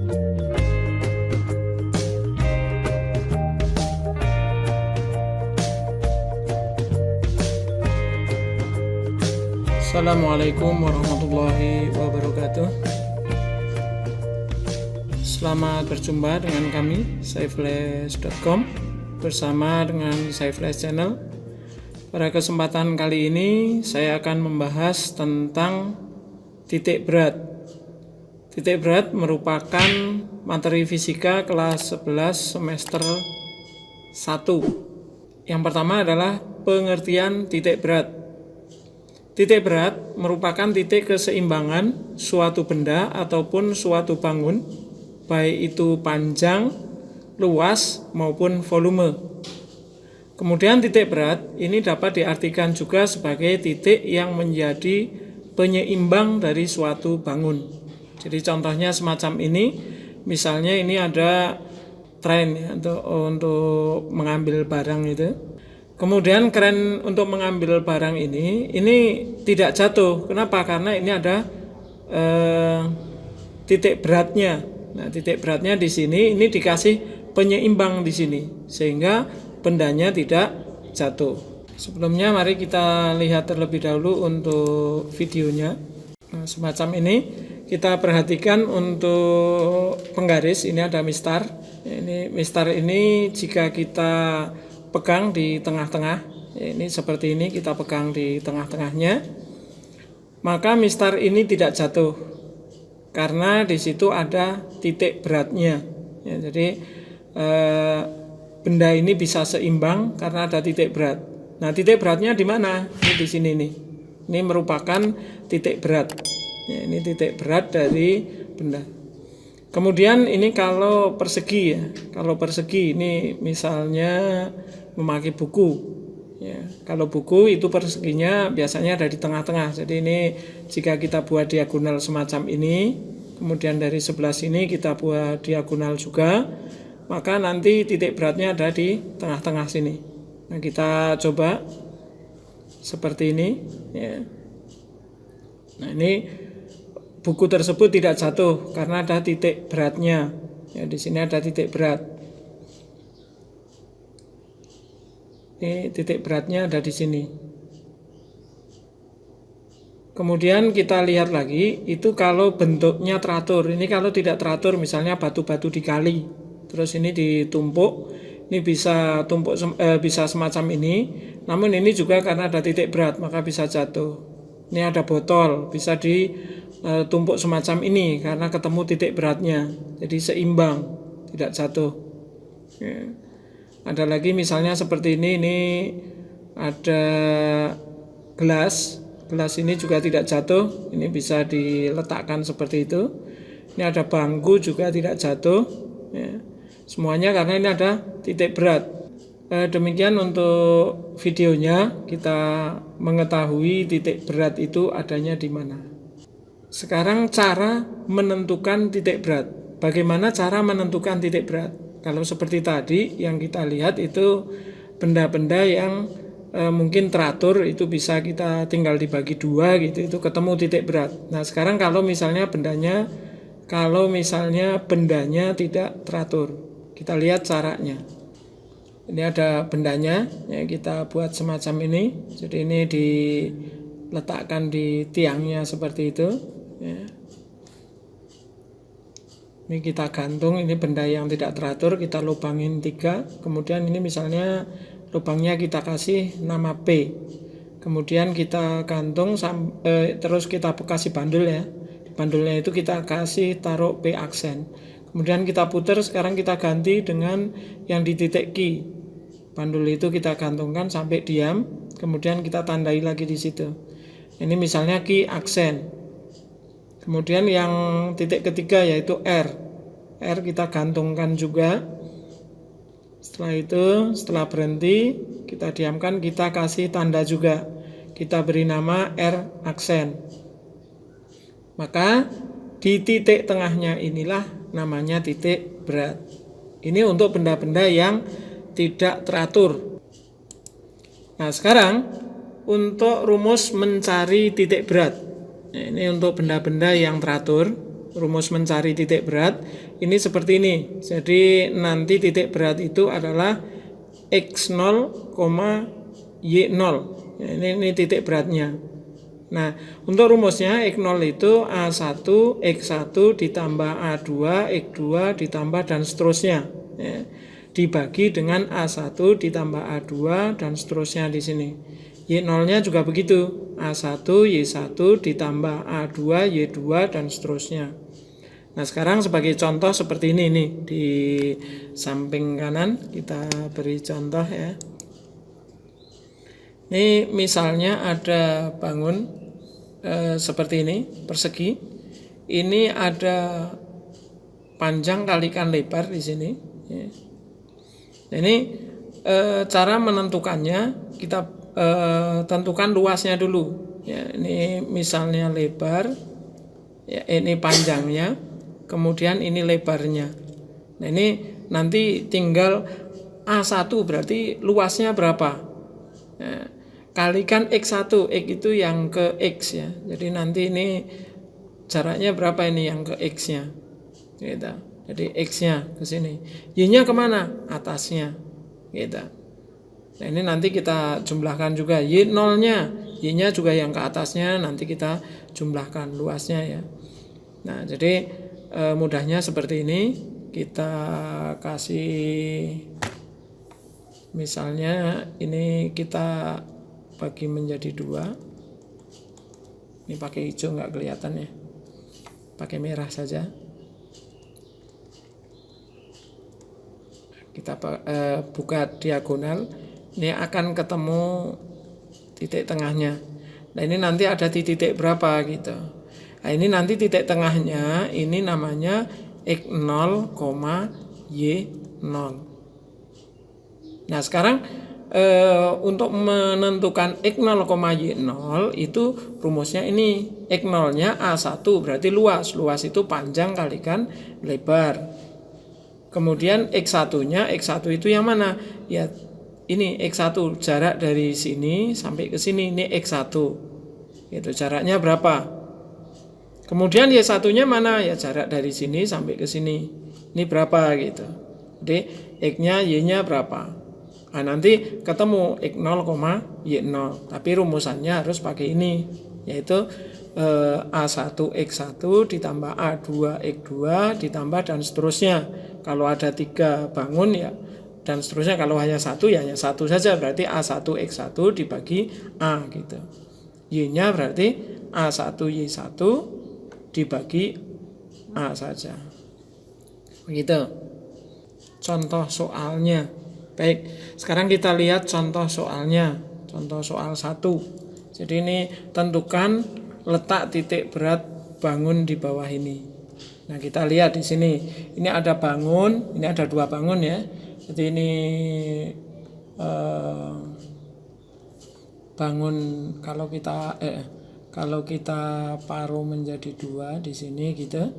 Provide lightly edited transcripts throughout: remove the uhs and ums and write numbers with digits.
Assalamualaikum warahmatullahi wabarakatuh. Selamat berjumpa dengan kami saifles.com bersama dengan Saifles Channel. Pada kesempatan kali ini saya akan membahas tentang titik berat. Titik berat merupakan materi fisika kelas 11 semester 1. Yang pertama adalah pengertian titik berat. Titik berat merupakan titik keseimbangan suatu benda ataupun suatu bangun, baik itu panjang, luas, maupun volume. Kemudian titik berat ini dapat diartikan juga sebagai titik yang menjadi penyeimbang dari suatu bangun. Jadi contohnya semacam ini, misalnya ini ada tren ya, untuk mengambil barang itu. Kemudian kren untuk mengambil barang ini tidak jatuh. Kenapa? Karena ini ada titik beratnya. Nah, titik beratnya di sini ini dikasih penyeimbang di sini sehingga bendanya tidak jatuh. Sebelumnya mari kita lihat terlebih dahulu untuk videonya. Nah, semacam ini kita perhatikan untuk penggaris ini ada mistar. Ini mistar ini jika kita pegang di tengah-tengah, ini seperti ini kita pegang di tengah-tengahnya, maka mistar ini tidak jatuh karena di situ ada titik beratnya. Ya, jadi benda ini bisa seimbang karena ada titik berat. Nah, titik beratnya di mana? Ini di sini nih. Ini merupakan titik berat. Ya, ini titik berat dari benda. Kemudian ini kalau persegi ya, kalau persegi ini misalnya memakai buku ya, kalau buku itu perseginya biasanya ada di tengah-tengah. Jadi ini jika kita buat diagonal semacam ini, kemudian dari sebelah sini kita buat diagonal juga, maka nanti titik beratnya ada di tengah-tengah sini. Nah, kita coba seperti ini ya. Nah, ini buku tersebut tidak jatuh karena ada titik beratnya. Ya, di sini ada titik berat. Ini titik beratnya ada di sini. Kemudian kita lihat lagi, itu kalau bentuknya teratur. Ini kalau tidak teratur, misalnya batu-batu dikali, terus ini ditumpuk, ini bisa bisa semacam ini. Namun ini juga karena ada titik berat, maka bisa jatuh. Ini ada botol, bisa ditumpuk semacam ini karena ketemu titik beratnya, jadi seimbang, tidak jatuh. Ya. Ada lagi misalnya seperti ini ada gelas ini juga tidak jatuh, ini bisa diletakkan seperti itu. Ini ada bangku juga tidak jatuh, ya. Semuanya karena ini ada titik berat. Demikian untuk videonya, kita mengetahui titik berat itu adanya di mana. Sekarang cara menentukan titik berat. Bagaimana cara menentukan titik berat? Kalau seperti tadi yang kita lihat itu benda-benda yang mungkin teratur, itu bisa kita tinggal dibagi dua gitu, itu ketemu titik berat. Nah, sekarang kalau misalnya bendanya tidak teratur, kita lihat caranya. Ini ada bendanya, ya, kita buat semacam ini. Jadi ini diletakkan di tiangnya seperti itu, ya. Ini kita gantung, ini benda yang tidak teratur, kita lubangin 3. Kemudian ini misalnya lubangnya kita kasih nama P. Kemudian kita gantung, terus kita kasih bandul ya. Di bandulnya itu kita kasih taruh P aksen. Kemudian kita putar, sekarang kita ganti dengan yang di titik Q. Bandul itu kita gantungkan sampai diam, kemudian kita tandai lagi di situ. Ini misalnya Q aksen. Kemudian yang titik ketiga yaitu R kita gantungkan juga. Setelah itu, setelah berhenti, kita diamkan, kita kasih tanda juga. Kita beri nama R aksen. Maka di titik tengahnya inilah namanya titik berat. Ini untuk benda-benda yang tidak teratur. Nah, sekarang untuk rumus mencari titik berat. Nah, ini untuk benda-benda yang teratur. rumus mencari titik berat ini seperti ini. Jadi nanti titik berat itu adalah X0, Y0. Ini titik beratnya. Nah, untuk rumusnya X0 itu A1, X1 ditambah A2, X2 ditambah dan seterusnya. Ya, dibagi dengan A1 ditambah A2 dan seterusnya di sini. Y0-nya juga begitu. A1, Y1 ditambah A2, Y2 dan seterusnya. Nah, sekarang sebagai contoh seperti ini nih. Di samping kanan kita beri contoh ya. Ini misalnya ada bangun seperti ini, persegi. Ini ada panjang kalikan lebar di sini. Ya. Nah, ini cara menentukannya kita tentukan luasnya dulu. Ya, ini misalnya lebar, ya, ini panjangnya, kemudian ini lebarnya. Nah, ini nanti tinggal A1 berarti luasnya berapa? Nah, kalikan X1, X itu yang ke X ya. Jadi nanti ini jaraknya berapa ini yang ke X-nya? Gitu. Jadi X-nya ke sini. Y-nya kemana? Atasnya. Gitu. Nah, ini nanti kita jumlahkan juga. Y0-nya, Y-nya juga yang ke atasnya nanti kita jumlahkan luasnya ya. Nah, jadi mudahnya seperti ini. Kita kasih misalnya ini kita bagi menjadi 2. Ini pakai hijau nggak kelihatan ya. Pakai merah saja. Kita buka diagonal. Ini akan ketemu titik tengahnya. Nah, ini nanti ada di titik berapa gitu. Nah, ini nanti titik tengahnya ini namanya X0, Y0. Nah, sekarang untuk menentukan X0, Y0 itu rumusnya ini. X0-nya A1 berarti luas. Luas itu panjang kalikan lebar. Kemudian X1-nya, X1 itu yang mana? Ya, ini X1 jarak dari sini sampai ke sini, ini X1. Itu jaraknya berapa? Kemudian Y1-nya mana? Ya jarak dari sini sampai ke sini. Ini berapa gitu. Jadi X-nya, Y-nya berapa? Nah, nanti ketemu X0, Y0. Tapi rumusannya harus pakai ini, yaitu A1 X1 ditambah A2 X2 ditambah dan seterusnya. Kalau ada 3 bangun ya dan seterusnya, kalau hanya satu ya hanya satu saja, berarti A1 X1 dibagi A gitu. Y-nya berarti A1 Y1 dibagi A saja. Begitu. Contoh soalnya. Baik, sekarang kita lihat contoh soalnya. Contoh soal 1. Jadi ini tentukan letak titik berat bangun di bawah ini. Nah, kita lihat di sini. Ini ada bangun, ini ada 2 bangun ya. Jadi ini bangun kalau kita paruh menjadi 2 di sini gitu.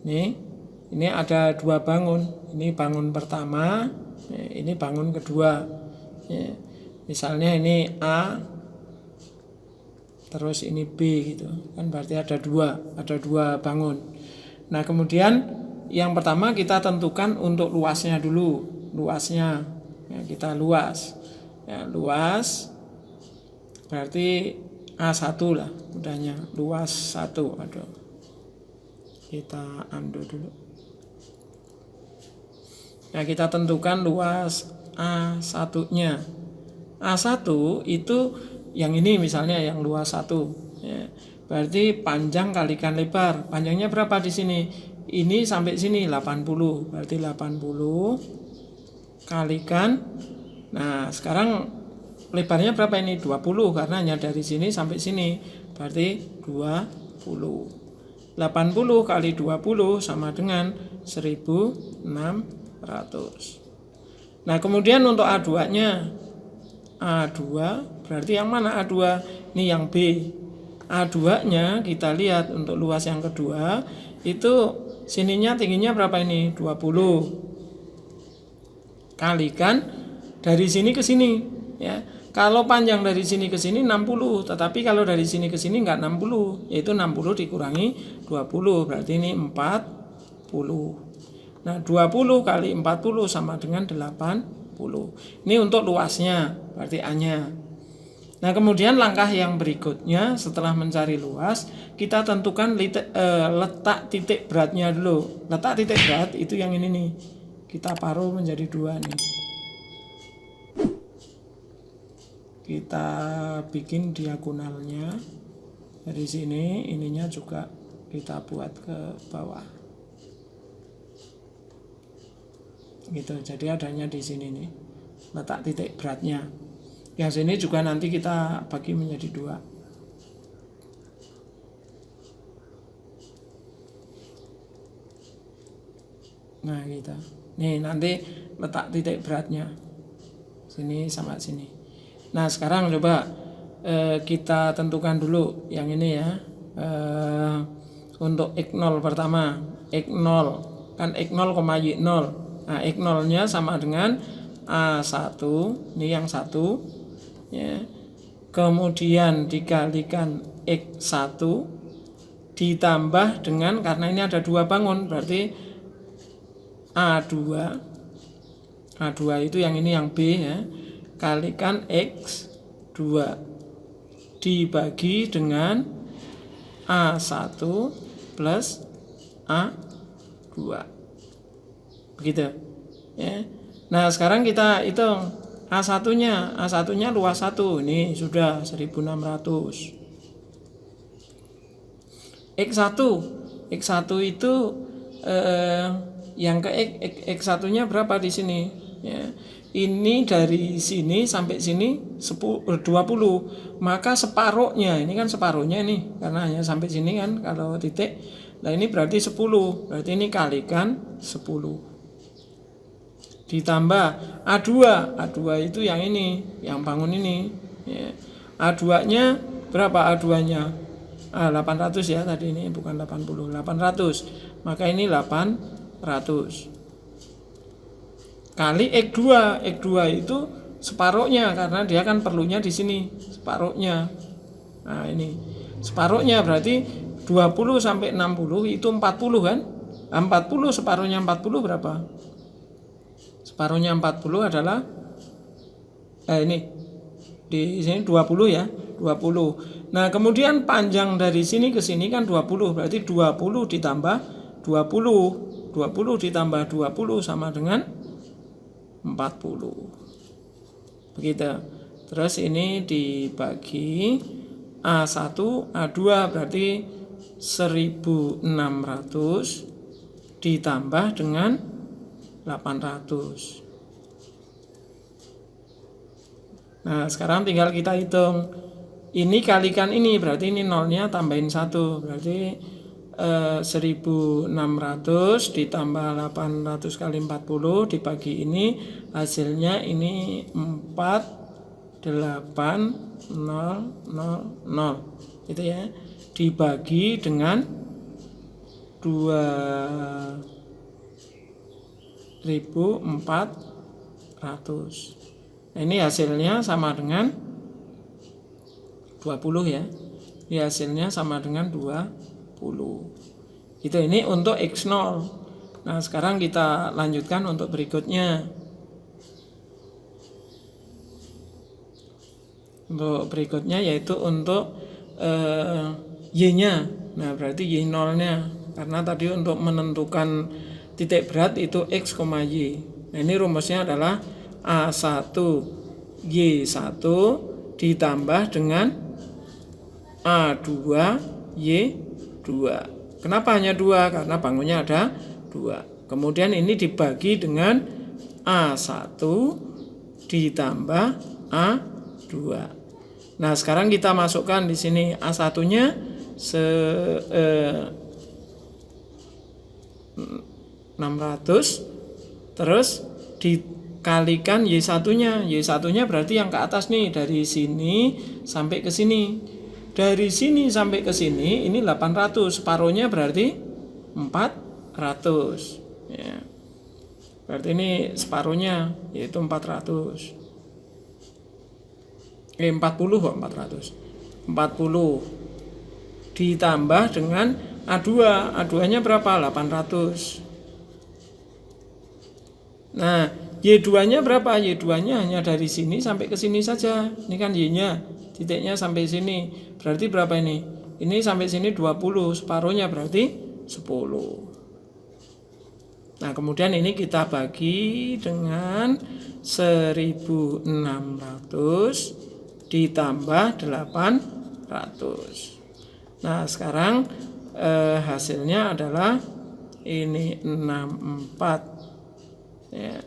Ini ada 2 bangun. Ini bangun pertama, ini bangun kedua. Ya. Misalnya ini A, terus ini B gitu. Kan berarti ada 2 bangun. Nah, kemudian yang pertama kita tentukan untuk luasnya dulu. Luasnya ya, kita luas ya, luas berarti A1 lah mudahnya, luas 1. Aduh, kita undo dulu. Nah, kita tentukan luas A1-nya. A1 itu yang ini misalnya yang luas 1 ya, berarti panjang kalikan lebar. Panjangnya berapa di sini? Ini sampai sini 80, berarti 80 kalikan. Nah, sekarang lebarnya berapa ini? 20 karena hanya dari sini sampai sini. Berarti 20. 80 kali 20 sama dengan 1600. Nah, kemudian untuk A2-nya. A2 berarti yang mana A2? Ini yang B. A2-nya kita lihat untuk luas yang kedua itu sininya tingginya berapa ini? 20. Kalikan dari sini ke sini ya. Kalau panjang dari sini ke sini 60, tetapi kalau dari sini ke sini enggak 60, yaitu 60 dikurangi 20, berarti ini 40. Nah, 20 kali 40 sama dengan 80. Ini untuk luasnya, berarti A-nya. Nah, kemudian langkah yang berikutnya setelah mencari luas, kita tentukan letak titik beratnya dulu. Letak titik berat itu yang ini nih. Kita paruh menjadi 2 nih. Kita bikin diagonalnya dari sini, ininya juga kita buat ke bawah gitu. Jadi adanya di sini nih letak titik beratnya. Yang sini juga nanti kita bagi menjadi 2. Nah gitu. Nih nanti letak titik beratnya sini sama sini. Nah sekarang coba kita tentukan dulu yang ini ya. Untuk X0 pertama, X0 kan X0, Y0. Nah X0 nya sama dengan A1, ini yang 1 ya. Kemudian dikalikan X1 ditambah dengan, karena ini ada 2 bangun, berarti A2 itu yang ini yang B ya, kalikan X2 dibagi dengan A1 plus A2 begitu ya. Nah sekarang kita hitung A1 nya luas 1, ini sudah 1600. X1 itu yang ke X1 nya berapa di sini ya. Ini dari sini sampai sini 20, maka separuhnya, ini kan separuhnya nih, karena hanya sampai sini kan kalau titik. Nah ini berarti 10, berarti ini kalikan 10 ditambah A2 itu yang ini, yang bangun ini ya. A2 nya berapa? A2 nya 800 ya tadi, ini bukan 80, 800, maka ini 800 kali X2 itu separuhnya, karena dia kan perlunya di sini separuhnya. Nah ini separuhnya berarti 20 sampai 60 itu 40 kan. 40 separuhnya 40 berapa? Separuhnya 40 adalah ini di sini 20 ya, 20. Nah kemudian panjang dari sini ke sini kan 20, berarti 20 ditambah 20 ditambah 20 sama dengan 40 begitu. Terus ini dibagi A1 A2 berarti 1600 ditambah dengan 800. Nah sekarang tinggal kita hitung, ini kalikan ini, berarti ini nolnya tambahin 1, berarti 1600 ditambah 800 kali 40 dibagi ini, hasilnya ini 48000 gitu ya, dibagi dengan 2400. Nah, ini hasilnya sama dengan 20 ya. Ini hasilnya sama dengan 20. Itu ini untuk X0. Nah, sekarang kita lanjutkan untuk berikutnya. Untuk berikutnya yaitu untuk Y-nya. Nah, berarti Y0-nya. Karena tadi untuk menentukan titik berat itu X, Y. Nah, ini rumusnya adalah A1 Y1 ditambah dengan A2 Y2. Kenapa hanya 2? Karena bangunnya ada 2. Kemudian ini dibagi dengan A1 ditambah A2. Nah, sekarang kita masukkan di sini A1-nya 600, terus dikalikan Y1-nya. Y1-nya berarti yang ke atas nih, dari sini sampai ke sini. Dari sini sampai ke sini ini 800, separuhnya berarti 400 ya. Berarti ini separuhnya yaitu 400. 40 kok 400. 40 ditambah dengan A2. A2-nya berapa? 800. Nah, Y2-nya berapa? Y2-nya hanya dari sini sampai ke sini saja. Ini kan Y-nya, titiknya sampai sini. Berarti berapa ini? Ini sampai sini 20, separuhnya berarti 10. Nah, kemudian ini kita bagi dengan 1600 ditambah 800. Nah, sekarang hasilnya adalah ini 64. Ya.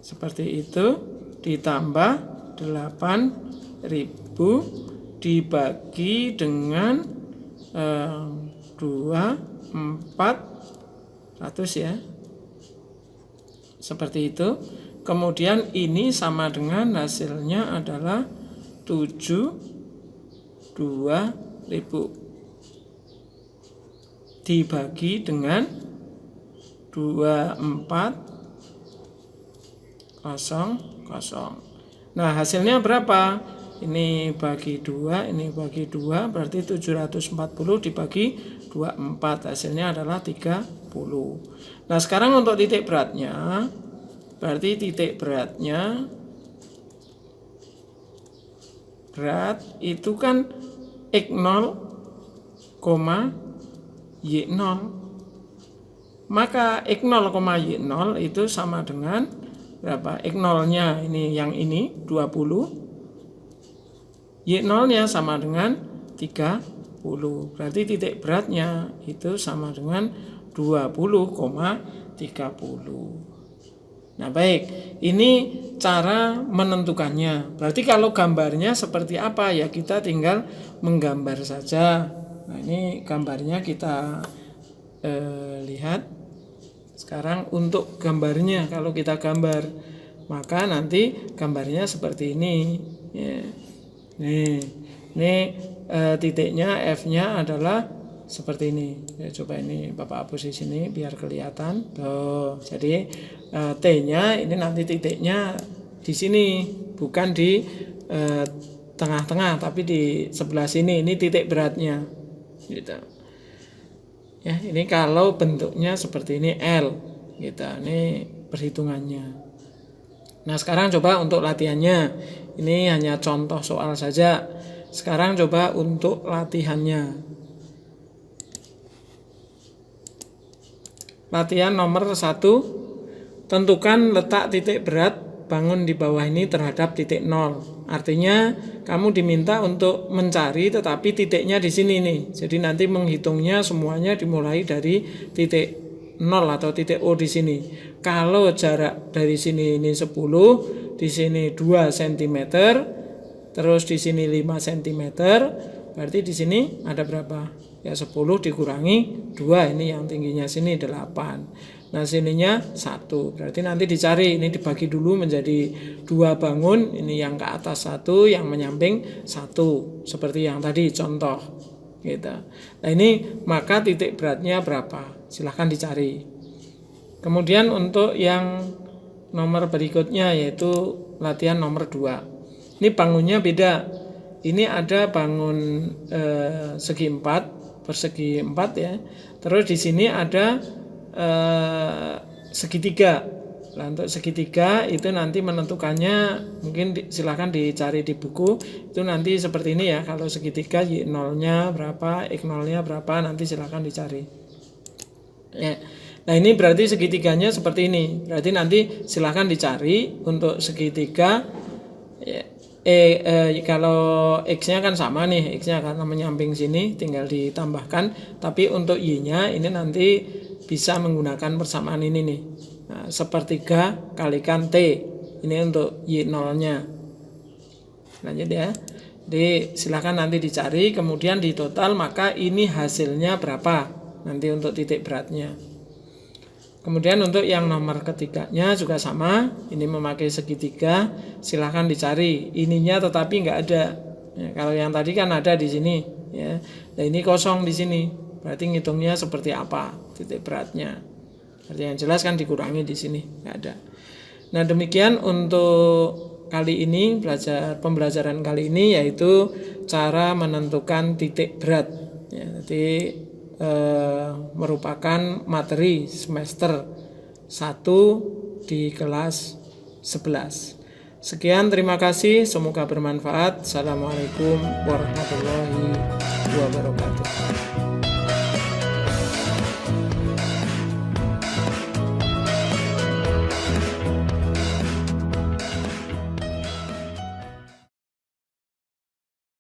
Seperti itu ditambah 8.000 dibagi dengan 2400 ya. Seperti itu. Kemudian ini sama dengan hasilnya adalah 72.000 dibagi dengan 2400. Nah, hasilnya berapa? Ini bagi 2, ini bagi 2, berarti 740 dibagi 24, hasilnya adalah 30. Nah, sekarang untuk titik beratnya, berarti titik beratnya, berat itu kan X0, Y0. Maka X0, Y0 itu sama dengan berapa? X0-nya ini yang ini 20. Y0-nya sama dengan 30. Berarti titik beratnya itu sama dengan 20,30. Nah, baik. Ini cara menentukannya. Berarti kalau gambarnya seperti apa ya, kita tinggal menggambar saja. Nah, ini gambarnya kita lihat. Sekarang untuk gambarnya, kalau kita gambar, maka nanti gambarnya seperti ini. Ya. Ini titiknya F-nya adalah seperti ini. Ya, coba ini Bapak hapus di sini biar kelihatan. Tuh, jadi T-nya ini nanti titiknya di sini, bukan di tengah-tengah, tapi di sebelah sini. Ini titik beratnya. Gitu. Ya, ini kalau bentuknya seperti ini L, gitu. Ini perhitungannya. Nah, sekarang coba untuk latihannya. Ini hanya contoh soal saja. Sekarang coba untuk latihannya. Latihan nomor 1, tentukan letak titik berat bangun di bawah ini terhadap titik 0. Artinya kamu diminta untuk mencari tetapi titiknya di sini nih. Jadi nanti menghitungnya semuanya dimulai dari titik 0 atau titik O di sini. Kalau jarak dari sini ini 10, di sini 2 cm, terus di sini 5 cm, berarti di sini ada berapa? Ya 10 dikurangi 2, ini yang tingginya sini 8. Nah, sininya 1. Berarti nanti dicari, ini dibagi dulu menjadi 2 bangun, ini yang ke atas 1, yang menyamping 1, seperti yang tadi contoh. Gitu. Nah, ini maka titik beratnya berapa? Silahkan dicari. Kemudian untuk yang nomor berikutnya yaitu latihan nomor 2. Ini bangunnya beda. Ini ada bangun segi 4, persegi 4 ya. Terus di sini ada segitiga. Nah, untuk segitiga itu nanti menentukannya mungkin silahkan dicari di buku. Itu nanti seperti ini ya. Kalau segitiga Y0-nya berapa, X0-nya berapa, nanti silahkan dicari. Ya. Nah, ini berarti segitiganya seperti ini. Berarti nanti silahkan dicari untuk segitiga. Ya. Kalau X-nya kan sama nih, X-nya karena menyamping sini tinggal ditambahkan. Tapi untuk Y-nya ini nanti bisa menggunakan persamaan ini nih. Nah, sepertiga kalikan T. Ini untuk Y0-nya. Lanjut ya. Jadi silahkan nanti dicari, kemudian di total maka ini hasilnya berapa nanti untuk titik beratnya. Kemudian untuk yang nomor ketiganya juga sama, ini memakai segitiga, silahkan dicari. Ininya tetapi nggak ada. Ya, kalau yang tadi kan ada di sini, ya. Nah, ini kosong di sini. Berarti ngitungnya seperti apa titik beratnya. Berarti yang jelas kan dikurangi di sini, nggak ada. Nah, demikian untuk kali ini, pembelajaran kali ini yaitu cara menentukan titik berat. Ya, jadi merupakan materi semester 1 di kelas 11. Sekian, terima kasih, semoga bermanfaat. Assalamualaikum warahmatullahi wabarakatuh.